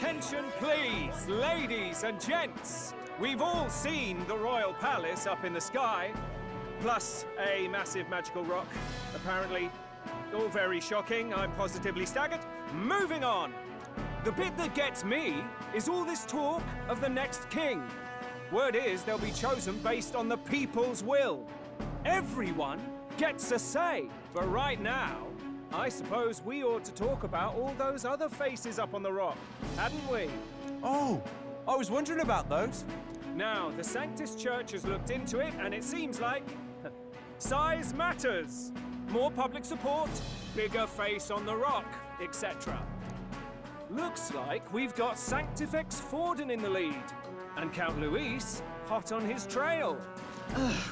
Attention please, ladies and gents. We've all seen the royal palace up in the sky, plus a massive magical rock. Apparently, all very shocking. I'm positively staggered. Moving on. The bit that gets me is all this talk of the next king. Word is they'll be chosen based on the people's will. Everyone gets a say. But right now, I suppose we ought to talk about all those other faces up on the rock, hadn't we? Oh, I was wondering about those. Now, the Sanctus Church has looked into it, and it seems like size matters. More public support, bigger face on the rock, etc. Looks like we've got Sanctifex Forden in the lead, and Count Luis hot on his trail.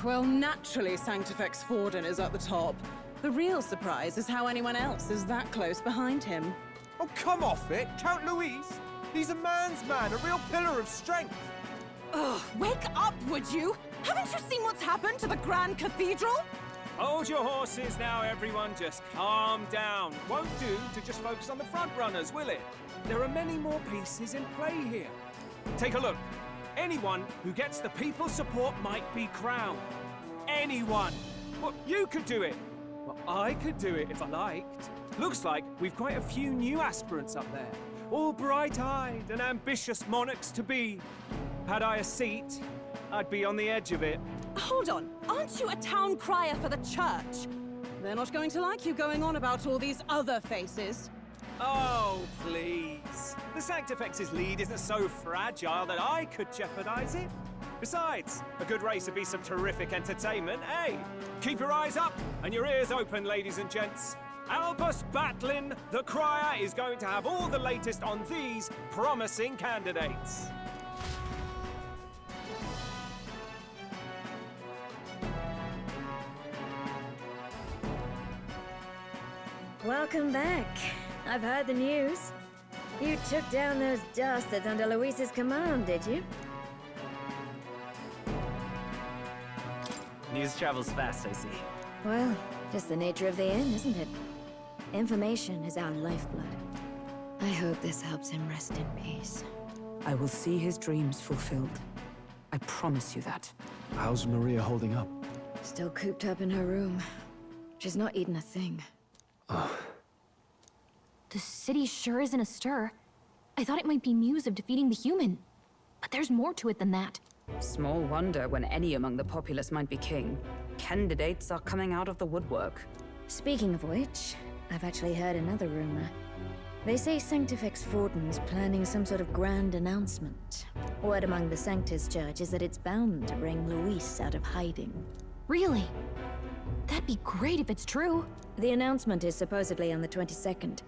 Well, naturally Sanctifex Forden is at the top. The real surprise is how anyone else is that close behind him. Oh, come off it, Count Luis. He's a man's man, a real pillar of strength. Ugh, wake up, would you? Haven't you seen what's happened to the Grand Cathedral? Hold your horses now, everyone. Just calm down. Won't do to just focus on the front runners, will it? There are many more pieces in play here. Take a look. Anyone who gets the people's support might be crowned. Anyone. Well, you could do it. Well, I could do it if I liked. Looks like we've quite a few new aspirants up there. All bright-eyed and ambitious monarchs-to-be. Had I a seat, I'd be on the edge of it. Hold on, aren't you a town crier for the church? They're not going to like you going on about all these other faces. Oh, please. The Sanctifex's lead isn't so fragile that I could jeopardize it. Besides, a good race would be some terrific entertainment, eh? Keep your eyes up and your ears open, ladies and gents. Albus Batlin, the crier, is going to have all the latest on these promising candidates. Welcome back. I've heard the news. You took down those dastards under Luis's command, did you? News travels fast, I see. Well, just the nature of the inn, isn't it? Information is our lifeblood. I hope this helps him rest in peace. I will see his dreams fulfilled. I promise you that. How's Maria holding up? Still cooped up in her room. She's not eaten a thing. The city sure isn't astir. I thought it might be news of defeating the human. But there's more to it than that. Small wonder when any among the populace might be king. Candidates are coming out of the woodwork. Speaking of which, I've actually heard another rumor. They say Sanctifex Forden's planning some sort of grand announcement. Word among the Sanctus Church is that it's bound to bring Luis out of hiding. Really? That'd be great if it's true. The announcement is supposedly on the 22nd.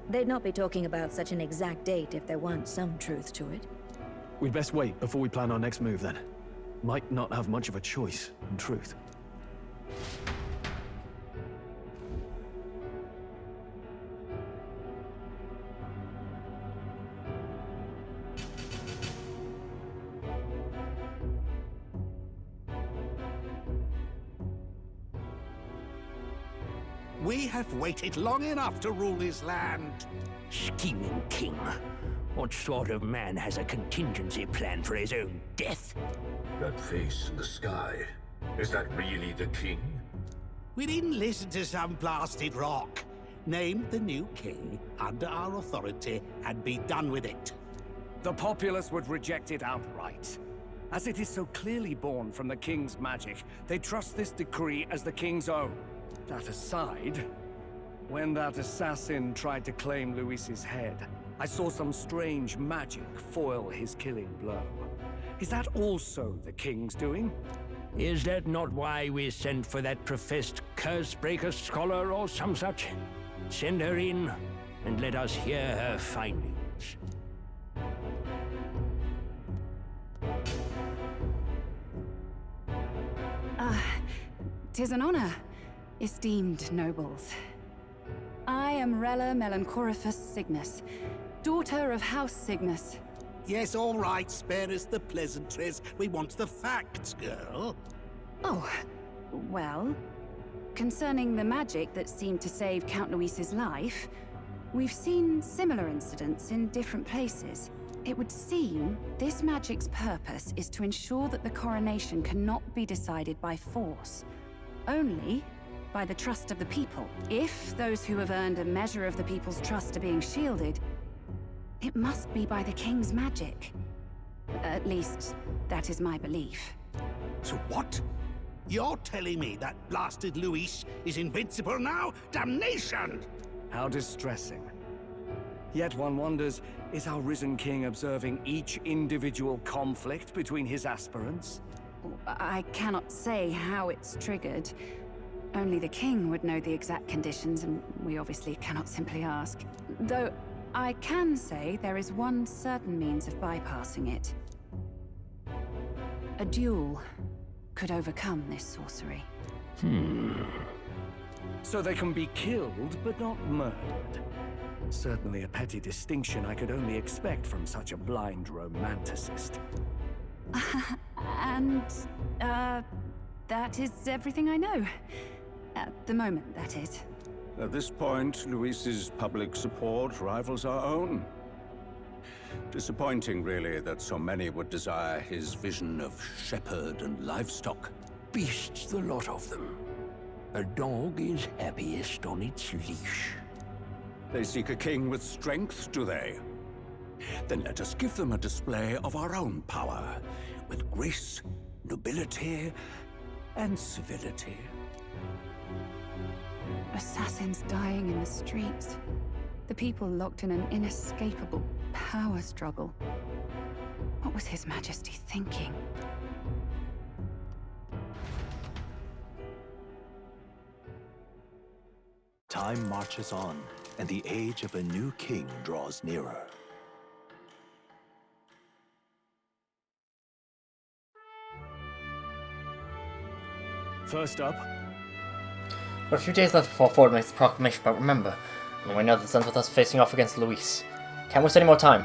They'd not be talking about such an exact date if there weren't some truth to it. We'd best wait before we plan our next move, then. Might not have much of a choice, in truth. We have waited long enough to rule this land. Scheming king. What sort of man has a contingency plan for his own death? That face in the sky, is that really the king? We didn't listen to some blasted rock. Name the new king under our authority and be done with it. The populace would reject it outright. As it is so clearly born from the king's magic, they trust this decree as the king's own. That aside, when that assassin tried to claim Luis's head, I saw some strange magic foil his killing blow. Is that also the king's doing? Is that not why we sent for that professed curse-breaker scholar or some such? Send her in, and let us hear her findings. 'Tis an honor, esteemed nobles. I am Rella Melanchorophus Cygnus, daughter of House Cygnus. Yes, all right, spare us the pleasantries. We want the facts, girl. Oh, well, concerning the magic that seemed to save Count Luis's life, We've seen similar incidents in different places. It would seem this magic's purpose is to ensure that the coronation cannot be decided by force, only by the trust of the people. If those who have earned a measure of the people's trust are being shielded, it must be by the king's magic. At least, that is my belief. So what? You're telling me that blasted Luis is invincible now? Damnation! How distressing. Yet one wonders, is our risen king observing each individual conflict between his aspirants? I cannot say how it's triggered. Only the king would know the exact conditions, and we obviously cannot simply ask. Though, I can say there is one certain means of bypassing it. A duel could overcome this sorcery. So they can be killed, but not murdered. Certainly a petty distinction I could only expect from such a blind romanticist. And, that is everything I know. At the moment, that is. At this point, Luis's public support rivals our own. Disappointing, really, that so many would desire his vision of shepherd and livestock. Beasts, the lot of them. A dog is happiest on its leash. They seek a king with strength, do they? Then let us give them a display of our own power, with grace, nobility, and civility. Assassins dying in the streets. The people locked in an inescapable power struggle. What was His Majesty thinking? Time marches on, and the age of a new king draws nearer. First up. But a few days left before Ford makes the proclamation, but remember, and we know that it ends with us facing off against Luis. Can't waste any more time.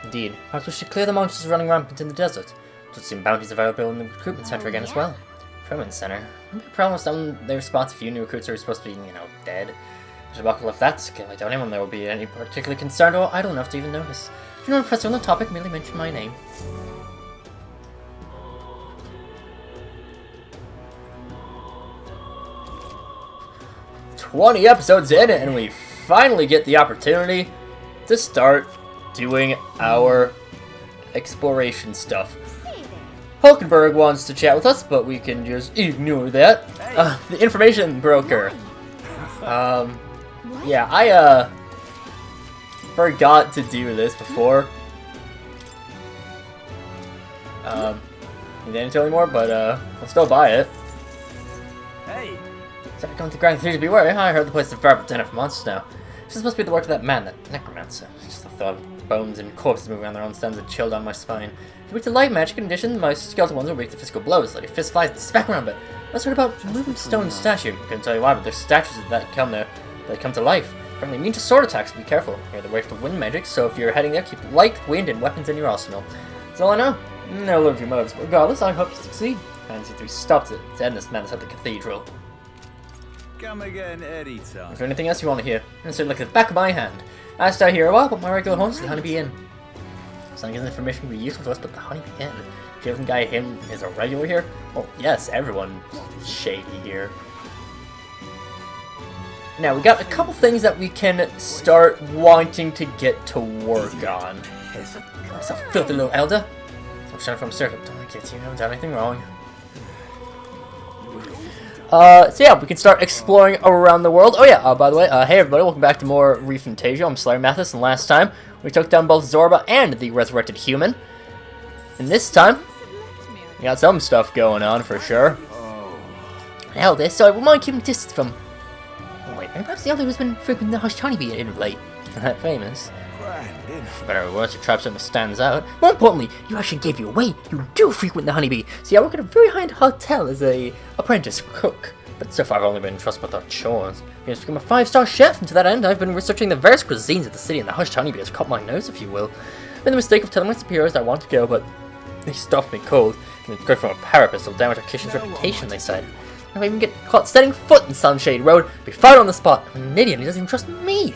Indeed, perhaps we should clear the monsters running rampant in the desert. There's some bounties available in the recruitment center again as well. Recruitment center? Maybe a problem with some they respond to few new recruits who are supposed to be, dead. There's a buckle of that skill. I doubt anyone there will be any particularly concerned or idle enough to even notice. Do not impress on the topic, merely mention my name. "20 episodes in, and we finally get the opportunity to start doing our exploration stuff. Hulkenberg wants to chat with us, but we can just ignore that. The information broker. Yeah, I forgot to do this before. He didn't tell me more, but I'll still buy it. Hey! Sorry, going to Grand Theatre, beware. I heard the place is a veritable den of monsters now. This is supposed to be the work of that man, that necromancer. Just the thought of bones and corpses moving around their own stems had chilled down my spine. If weak to light magic, in addition, my skeletal ones are weak to physical blows, like fist flies and smack around, but I was heard about moving stone statue. Couldn't tell you why, but there's statues that come there that come to life. Apparently immune to sword attacks, be careful. You're the way for wind magic, so if you're heading there, keep light, wind, and weapons in your arsenal. That's all I know. No love your motives, but regardless, I hope you succeed. And see 3 stopped it. To end this madness at the cathedral. Come again anytime. Is there anything else you want to hear? And so look at the back of my hand. I stay here a while, but my regular home is the Honeybee Inn. Some information can be useful to us, but the Honeybee Inn. Given guy him is a regular here? Well, yes, everyone is shady here. Now, we got a couple things that we can start wanting to get to work on. What's up, filthy little elder? I'm trying from circuit. Don't get you, I haven't done anything wrong. So yeah, we can start exploring around the world. Oh yeah, by the way, hey everybody, welcome back to more ReFantazio. I'm SlayerMathis, and last time we took down both Zorba and the resurrected human. And this time, we got some stuff going on for sure. Hell, this, so I wouldn't mind keeping distance from... Oh wait, maybe perhaps the other who's been frequenting the hushed honeybee in of late. That famous. Better or worse, your tribe certainly stands out. More importantly, you actually gave you away. You do frequent the honeybee. See, I work at a very high-end hotel as a apprentice cook. But so far I've only been entrusted with our chores. I have become a 5-star chef, and to that end I've been researching the various cuisines of the city, and the hushed honeybee has caught my nose, if you will. I made the mistake of telling my superiors I want to go, but they stopped me cold. And it's great from a parapet, it'll damage our kitchen's reputation, they said. If I even get caught setting foot in Sunshade Road, I'll be fired on the spot. I'm an idiot, he doesn't even trust me.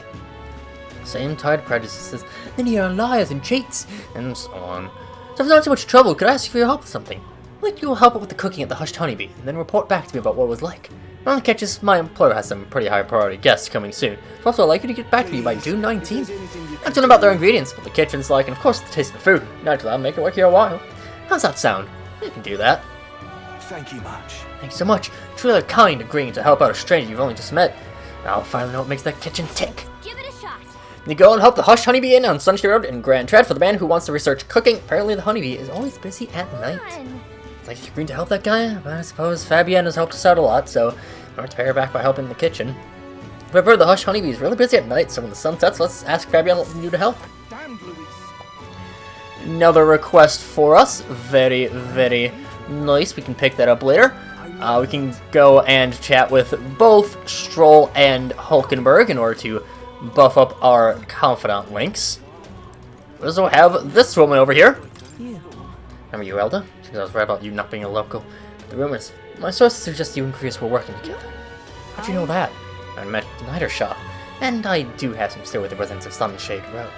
Same tired prejudices. Then here are liars and cheats, and so on. So if there's not too much trouble, could I ask you for your help with something? I'd like you to help out with the cooking at the Hushed Honeybee, and then report back to me about what it was like. On the catches, my employer has some pretty high priority guests coming soon. So also I'd like you to get back to me by June 19th. Not to about their ingredients, what the kitchen's like, and of course the taste of the food. Naturally, I'll make it worth your while. How's that sound? You can do that. Thank you much. Thanks so much. It's really kind agreeing to help out a stranger you've only just met. Now I'll finally know what makes that kitchen tick. Give it a shot. You go and help the Hushed Honeybee Inn on Sunshine Road in Grand Tread for the man who wants to research cooking. Apparently the honeybee is always busy at night. It's like you agreed to help that guy, but I suppose Fabienne has helped us out a lot, so I want to pay her back by helping in the kitchen. However, the Hushed Honeybee is really busy at night, so when the sun sets, let's ask Fabienne to help. Another request for us. Very, very nice. We can pick that up later. We can go and chat with both Stroll and Hulkenberg in order to buff up our confidant links. We also have this woman over here. Remember you, Elda? Because I was right about you not being a local. The rumors. My sources suggest you and Chris were working together. How'd you know that? I met at the Niter shop, and I do have some stay with the residents of Sunshade Road.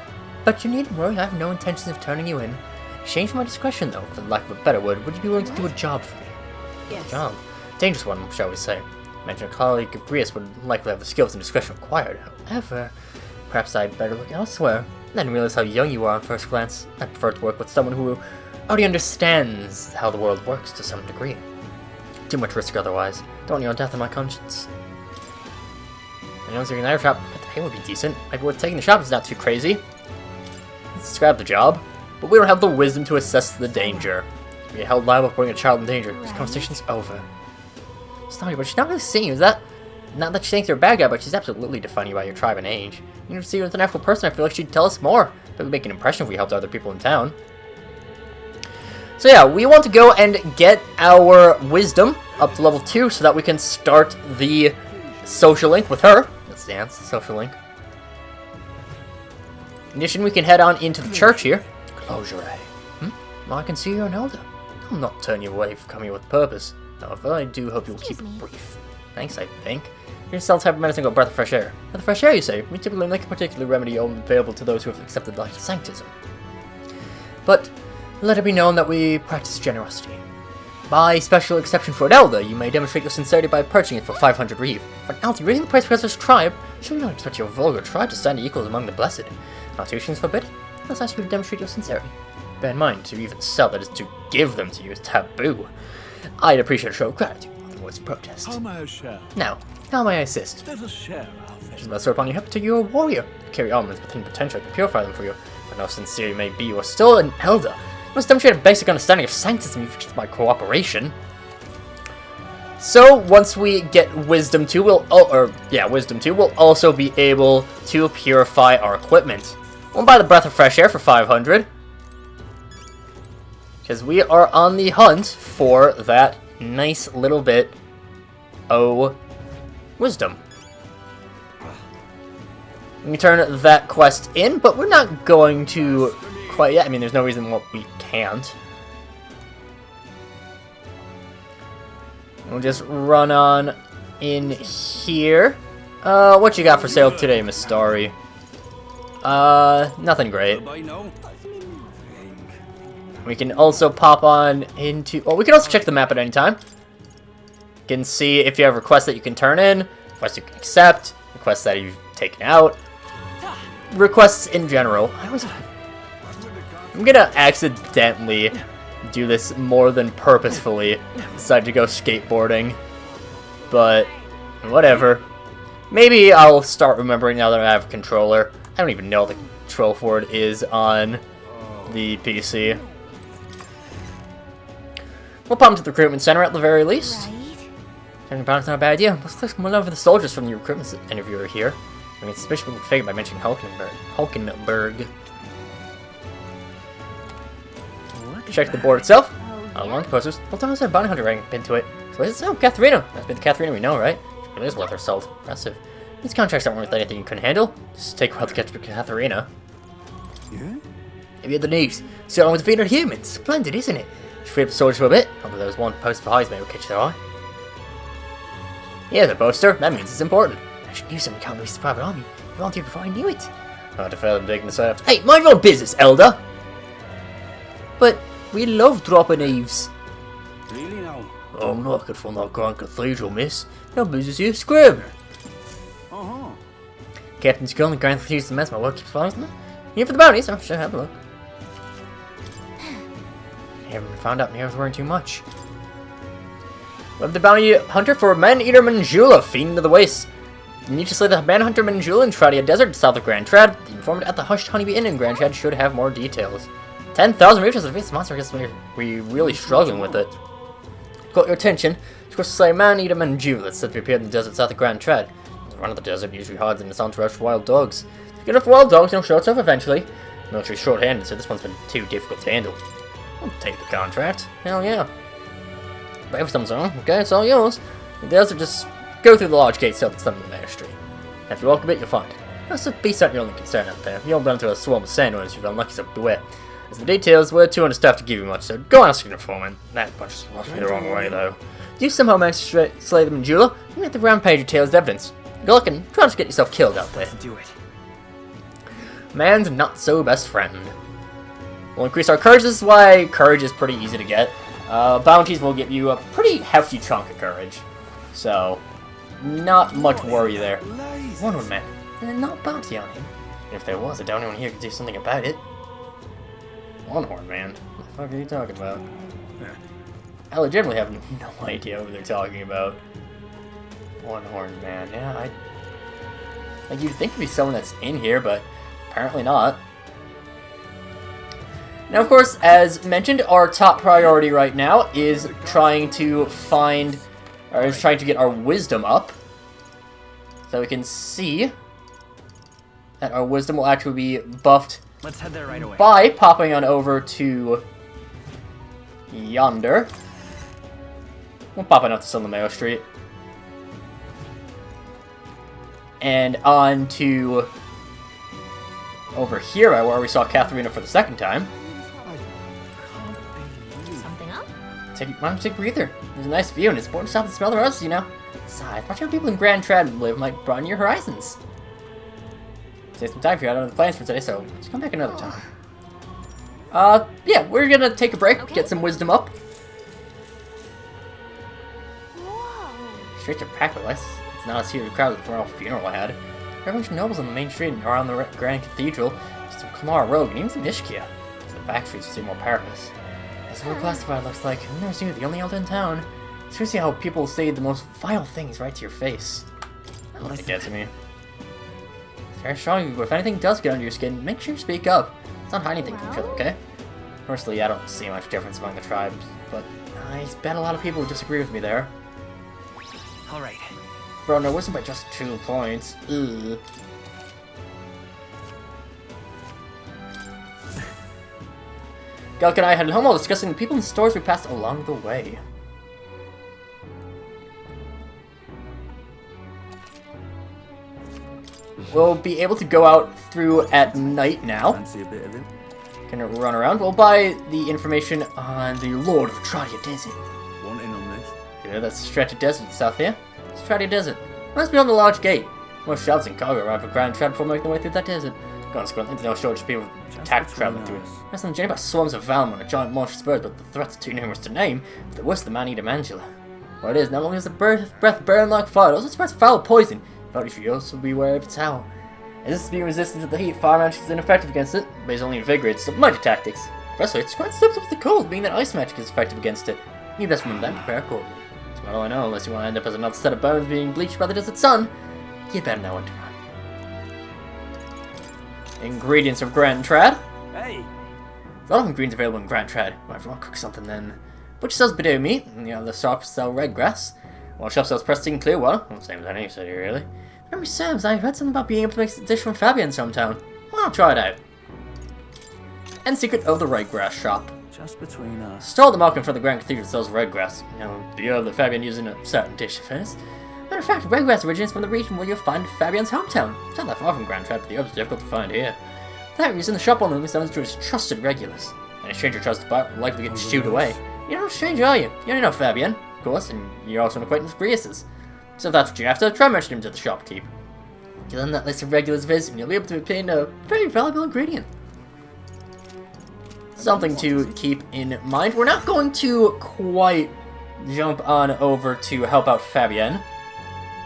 But you needn't worry, I have no intentions of turning you in. In exchange for my discretion, though, for the lack of a better word, would you be willing to do a job for me? Yes. A job? Dangerous one, shall we say. I mentioned a colleague of Brius would likely have the skills and discretion required. However, perhaps I'd better look elsewhere. I didn't realize how young you are on first glance. I prefer to work with someone who already understands how the world works to some degree. Too much risk otherwise. Don't want your death on my conscience. I know it's a Niter shop, but the pay would be decent. Maybe worth taking the shop is not too crazy. Let's grab the job. But we don't have the wisdom to assess the danger. We get held liable for putting a child in danger. This conversation's over. Sorry, but she's not really seeing you, is that? Not that she thinks you're a bad guy, but she's absolutely defining you by your tribe and age. You need to see her as an actual person. I feel like she'd tell us more. It would make an impression if we helped other people in town. So yeah, we want to go and get our wisdom up to level 2 so that we can start the social link with her. Let's dance, social link. In addition, we can head on into the church here. Closure, eh? Well, I can see you're an elder. I'll not turn you away for coming with purpose. However, I do hope you'll keep it brief. Thanks, I think. You're still the type of medicine called breath of fresh air. Breath of fresh air, you say? We typically make a particular remedy only available to those who have accepted life sanctism. But let it be known that we practice generosity. By special exception for an elder, you may demonstrate your sincerity by purchasing it for 500 reeve. For an elder, raising the price because of his tribe, surely you don't expect your vulgar tribe to stand equals among the blessed. Constitution is forbidden. Let's ask you to demonstrate your sincerity. Bear in mind, to even sell, that is to give them to you, is taboo. I'd appreciate a show of gratitude, otherwise protest. How may I share? Now, how may I assist? Let us share our Just about upon your hip to you a warrior. You carry elements within potential to purify them for you. But how sincere you may be, you are still an elder. You must demonstrate a basic understanding of sanctism if by cooperation. So once we get Wisdom 2, Wisdom 2, we'll also be able to purify our equipment. We'll buy the Breath of Fresh Air for 500. Because we are on the hunt for that nice little bit of wisdom. We can turn that quest in, but we're not going to quite yet. I mean, there's no reason why we can't. We'll just run on in here. What you got for sale today, Miss Starry? Nothing great. We can also pop on into... Well, we can also check the map at any time. You can see if you have requests that you can turn in, requests you can accept, requests that you've taken out, requests in general. I'm gonna accidentally do this more than purposefully. Decide to go skateboarding. But, whatever. Maybe I'll start remembering now that I have a controller. I don't even know what the control for it is on the PC. We'll pop into the recruitment center at the very least. £10 not a bad idea. Let's look more over the soldiers from the recruitment interviewer here. I mean, suspicious would figure by mentioning Hulkenberg. Check the board itself. Along the posters. Well, don't know bounty hunter rank into it. So is it so? Katharina. That's been the Katharina we know, right? She really is worth her salt. Impressive. These contracts aren't worth anything you couldn't handle. Just take a while to get to Katharina. Yeah? Maybe you had the news. See along with the feeder humans. Splendid, isn't it? Just free up the soldiers for a bit. Although there was one post for highs maybe will catch their eye. Yeah, the boaster. That means it's important. I should use some. We can't waste the private army. I volunteered before I knew it. Hard to fail them taking the side after. Hey, mind your business, Elder! But we love dropping eaves. Really now? Oh, I'm not good from that Grand Cathedral, miss. No business here, scrim! Uh-huh. Captain's Girl and Grand Cathedral's the mess, my work keeps following me. Here for the bounties, oh, sure, have a look. Haven't found out Nero's wearing too much. Web the bounty hunter for Man-Eater Manjula, fiend of the waste. You need to slay the Manhunter Manjula in Tradia Desert, south of Grand Trad. The informant at the Hushed Honeybee Inn in Grand Trad should have more details. 10,000 reaches to face monster, I guess we're really struggling with it. Got your attention. Of course, slay Man-Eater Manjula, said to appear in the desert south of Grand Trad. The run of the desert usually hides in its entourage for wild dogs. If you get enough wild dogs, you'll show itself eventually. Military's short-handed, so this one's been too difficult to handle. I'll take the contract. Hell yeah. Brave thumbs on. Okay, it's all yours. The desert, just go through the large gates up to some of the main street. If you walk a bit, you'll find it. That's a beast aren't your only concern out there. You'll run into a swarm of sandworms if you're unlucky, so beware. As the details, we're too understaffed to give you much, so go and ask your informant. That bunch just rushed me the wrong way, though. Do you somehow manage to slay them in Jula? You get the rampage details as evidence. Good luck and try not to get yourself killed out there. Do it. Man's not so best friend. We'll increase our courage. This is why courage is pretty easy to get. Bounties will give you a pretty hefty chunk of courage. So, not much worry there. One man. There's not bounty on him. If there was, I doubt anyone here could do something about it. One-horn man? What the fuck are you talking about? I legitimately have no idea what they're talking about. One-horn man, yeah, like, you'd think it'd be someone that's in here, but apparently not. Now, of course, as mentioned, our top priority right now is trying to find, or is trying to get our wisdom up. So we can see that our wisdom will actually be buffed. Let's head there right away. By popping on over to yonder. We'll pop on up to Solomeo Street. And on to over here, where we saw Katharina for the second time. Something up? Why don't you take a breather? There's a nice view, and it's important to stop and smell the roses, you know. Besides, watch how people in Grand Trad live might broaden your horizons. Save some time for you. I don't have the plans for today, so just come back another time. Yeah, we're gonna take a break, get some wisdom up. Streets are packed with lights. It's not as huge a crowd as the royal funeral I had. There are a bunch of nobles on the main street and around the Grand Cathedral, some Kamara Road, and even some Ishkia. So the back streets seem more purpose. That's what classified looks like. I've never seen it, the only elder in town. It's crazy how people say the most vile things right to your face. I don't let it get to me. It's very strong, but if anything does get under your skin, make sure you speak up. Let's not hide anything from each other, okay? Personally, I don't see much difference among the tribes, but I bet a lot of people would disagree with me there. Alright. Bro, no wisdom by just 2 points. Ugh. Galk and I headed home while discussing the people and stores we passed along the way. We'll be able to go out through at night now. Fancy a bit of it? Gonna run around. We'll buy the information on the Lord of Tradia Desert. Want in on this? Yeah, that's a stretch of desert south here. It's Tradia Desert. Must be on the large gate. Most shops and cargo arrive at Grand Trad before making their way through that desert. Consequently, there's no shortage of people attack traveling through it. There's nothing genuine about swarms of Valmon and giant monstrous birds, but the threats are too numerous to name. But the worst, the Man-Eater Manjula. What it is, not only does the breath burn like fire, it also spreads foul poison. But if you also beware of its howl. As this being resistant to the heat, fire magic is ineffective against it, but it's only invigorates some magic tactics. Firstly, it's quite susceptible to the cold, being that ice magic is effective against it. You best remember that and prepare accordingly. That's about all I know, unless you want to end up as another set of bones being bleached by the desert sun. You better know when to run. Ingredients of Grand Trad. Hey! There's a lot of ingredients available in Grand Trad. Well, if you want to cook something, then butcher sells Bedou meat, and the other shops sell red grass. While shop sells pristine clear water. Well, same as any city, really. Memory serves, I heard something about being able to make a dish from Fabian's hometown. Why not try it out? And secret of the red grass shop. Just between us. Stole the market for the Grand Cathedral sells red grass. You know, the herb that Fabian used in a certain dish of his. Matter of fact, red grass originates from the region where you'll find Fabian's hometown. It's not that far from Grand Trad, but the herbs are difficult to find here. For that reason, the shop owner is known to his trusted regulars. And a stranger tries to buy it will likely get shooed away. You're not a stranger, are you? You only know Fabian, of course, and you're also an acquaintance with Brias's. So if that's what you're after, try mentioning him to the shopkeep. Give them that list of regulars viz, and you'll be able to obtain a very valuable ingredient. Something to keep in mind. We're not going to quite jump on over to help out Fabienne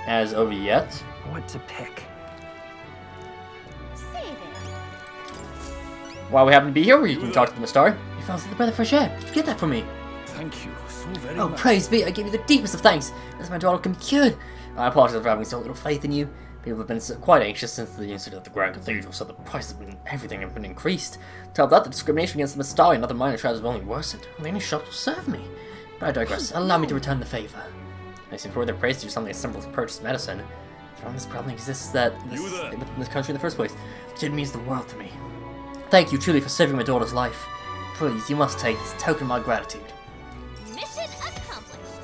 as of yet. What to pick? While we happen to be here, we can talk to the Mystari. You found the breath of fresh air. Get that for me. Thank you so very Oh, much. praise be, I give you the deepest of thanks, as my daughter can be cured. I apologize for having so little faith in you. People have been quite anxious since the incident at the Grand Cathedral, so the price of everything have been increased. To help that, the discrimination against the Mystari and other minor tribes have only worsened. Only any shops will serve me. But I digress. Allow me to return the favor. I seem for their praise to do something as simple as purchase medicine. The problem this problem exists within this country in the first place, which it means the world to me. Thank you truly for saving my daughter's life. Please, you must take this token of my gratitude. Mission accomplished.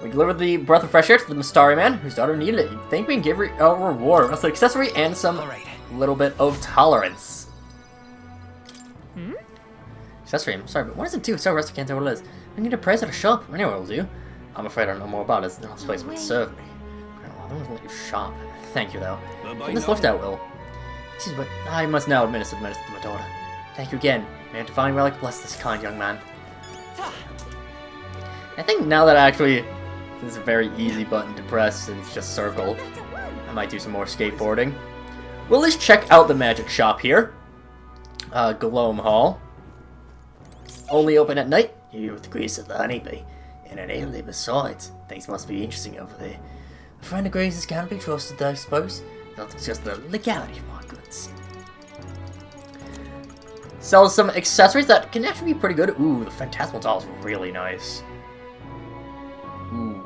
We delivered the breath of fresh air to the Mystari man, whose daughter needed it. You'd think we can give her a reward, an accessory, and some little bit of tolerance. Accessory, I'm sorry, but what does it do? So rusty, I can't tell what it is. I need a price at a shop. Anywhere will do. I'm afraid I don't know more about it than this place would serve me. I don't want to let you shop. Thank you, though. Get this looked at, Will. Jeez, but I must now administer the medicine to my daughter. Thank you again. May a divine relic bless this kind young man. I think now that actually this is a very easy button to press and it's just circle, I might do some more skateboarding. We'll just check out the magic shop here. Gloam Hall. Only open at night. You with the grease of the honeybee. And an alien besides. Things must be interesting over there. A friend of Grace's can't be trusted, I suppose. Not just the legality of my goods. Sells some accessories that can actually be pretty good. Ooh, the Phantasmal doll is really nice. Ooh.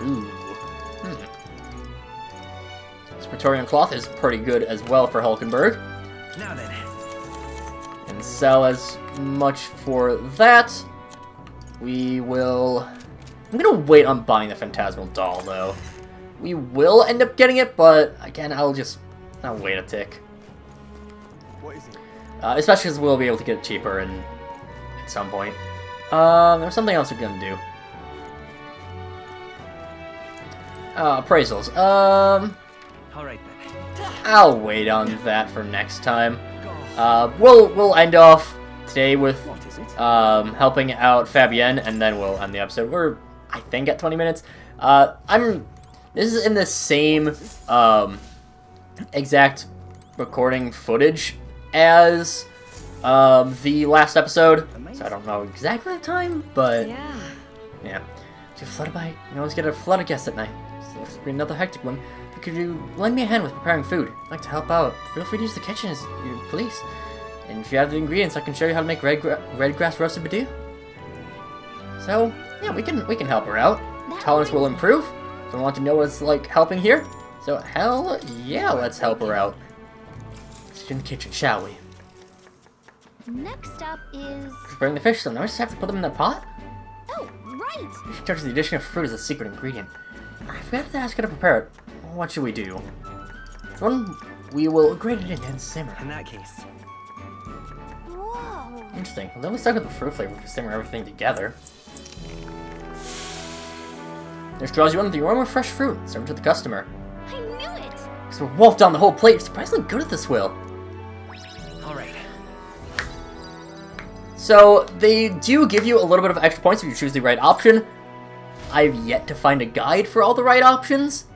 Ooh. This Praetorian cloth is pretty good as well for Hulkenberg. Now then. And sell as much for that. We will... I'm gonna wait on buying the Phantasmal doll, though. We will end up getting it, but again, I'll wait a tick. What is it? Especially because we'll be able to get it cheaper at some point. There's something else we're gonna do. Appraisals. Alright then. I'll wait on that for next time. We'll end off today with helping out Fabienne, and then we'll end the episode. We're, I think, at 20 minutes. This is in the same exact recording footage as the last episode, so I don't know exactly the time, but yeah. You're flooded by, you always get a flood of guests at night. So this will be another hectic one. But could you lend me a hand with preparing food? I'd like to help out. Feel free to use the kitchen as you please. And if you have the ingredients, I can show you how to make red grass roasted badoo. So yeah, we can help her out. Tolerance will improve. So I want to know what it's like helping here. So hell yeah, let's help her out. Let's get in the kitchen, shall we? Next up is... Preparing the fish, so now I just have to put them in the pot? Oh, right! She charges the addition of fruit as a secret ingredient. I forgot to ask her to prepare it. What should we do? One, we will grate it in and simmer. In that case. Whoa! Interesting. Well, then we start with the fruit flavor if we simmer everything together. This draws you in with the aroma of fresh fruit. Serve it to the customer. I knew it! So we'll wolf down the whole plate. You're surprisingly good at this, Will. Alright. So, they do give you a little bit of extra points if you choose the right option. I've yet to find a guide for all the right options,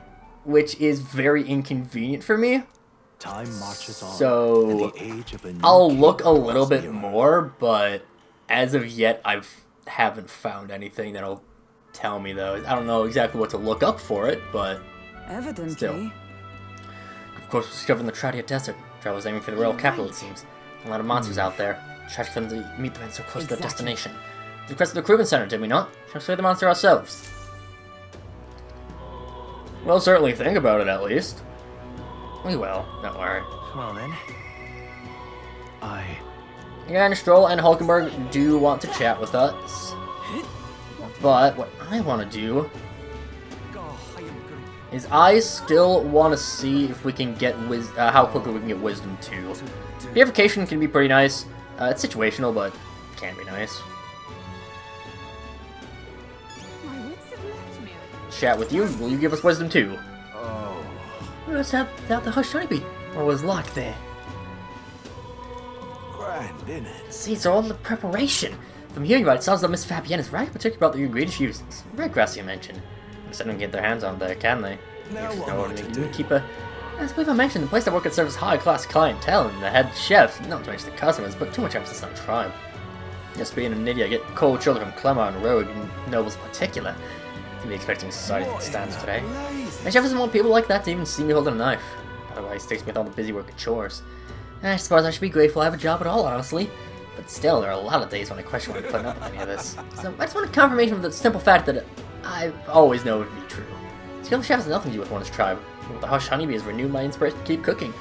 which is very inconvenient for me. Time marches on. So, I'll look a little bit more, but as of yet, I haven't found anything that'll tell me, though. I don't know exactly what to look up for it, but Evidently. Still. Of course, we discovered in the Tradia Desert. Travelers aiming for the royal capital, it seems. A lot of monsters out there. Trash for them to meet the men so close to their destination. We requested the recruitment center, did we not? Shall we slay the monster ourselves? We'll certainly think about it, at least. We will, don't worry. Well then. Again, Stroll and Hulkenberg do want to chat with us. But what I want to do is I still want to see if we can get how quickly we can get Wisdom 2. Purification can be pretty nice. It's situational, but it can be nice. My wits have left me. Chat with you. Will you give us Wisdom 2? Oh, We must have without the hushed honeybee, or was locked there. Grand, isn't it? See, it's all in the preparation. From hearing about it, sounds like Miss Fabienne is right particular about the ingredients she uses. Red grass you mentioned. Instead of get their hands on there, can they? Now what to do? Keep a... I believe I mentioned the place I work at serves high-class clientele, and the head chef, not to mention the customers, but too much emphasis on tribe. Just being an idiot, I get cold children from Clemar and Rogue, and nobles in particular. To be expecting society that stands today. My chef doesn't want people like that to even see me holding a knife. Otherwise, it takes me with all the busy work and chores. And I suppose I should be grateful I have a job at all, honestly. But still, there are a lot of days when I question why I'm putting up with any of this. So I just want a confirmation of the simple fact that I've always known it to be true. Skill chef has nothing to do with one's tribe. With the hush honeybee has renewed my inspiration to keep cooking.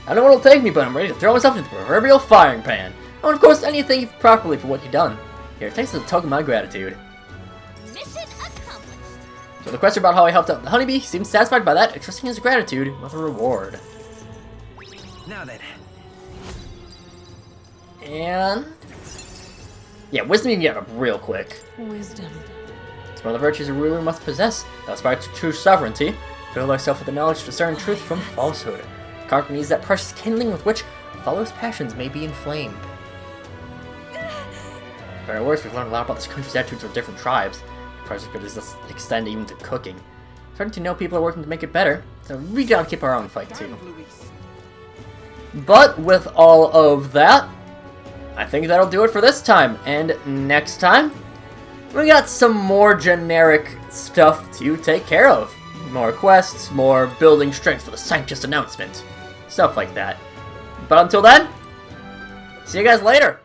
I don't know what it'll take me, but I'm ready to throw myself into the proverbial firing pan. Oh, and of course, anything you properly for what you've done. Here, it takes as a token of my gratitude. Mission accomplished. So the question about how I helped out the honeybee seems satisfied by that, expressing his gratitude with a reward. Now then. And... yeah, wisdom you can get up real quick. Wisdom. It's one of the virtues a ruler must possess, that aspires to true sovereignty. Fill thyself with the knowledge to discern truth from falsehood. Conquer needs that precious kindling with which a followers' passions may be inflamed. For better or worse, we've learned a lot about this country's attitudes toward different tribes. The project could just extend even to cooking. Starting to know people are working to make it better, so we gotta keep our own fight too. But with all of that, I think that'll do it for this time. And next time, we got some more generic stuff to take care of. More quests, more building strength for the Sanctus announcement. Stuff like that. But until then, see you guys later!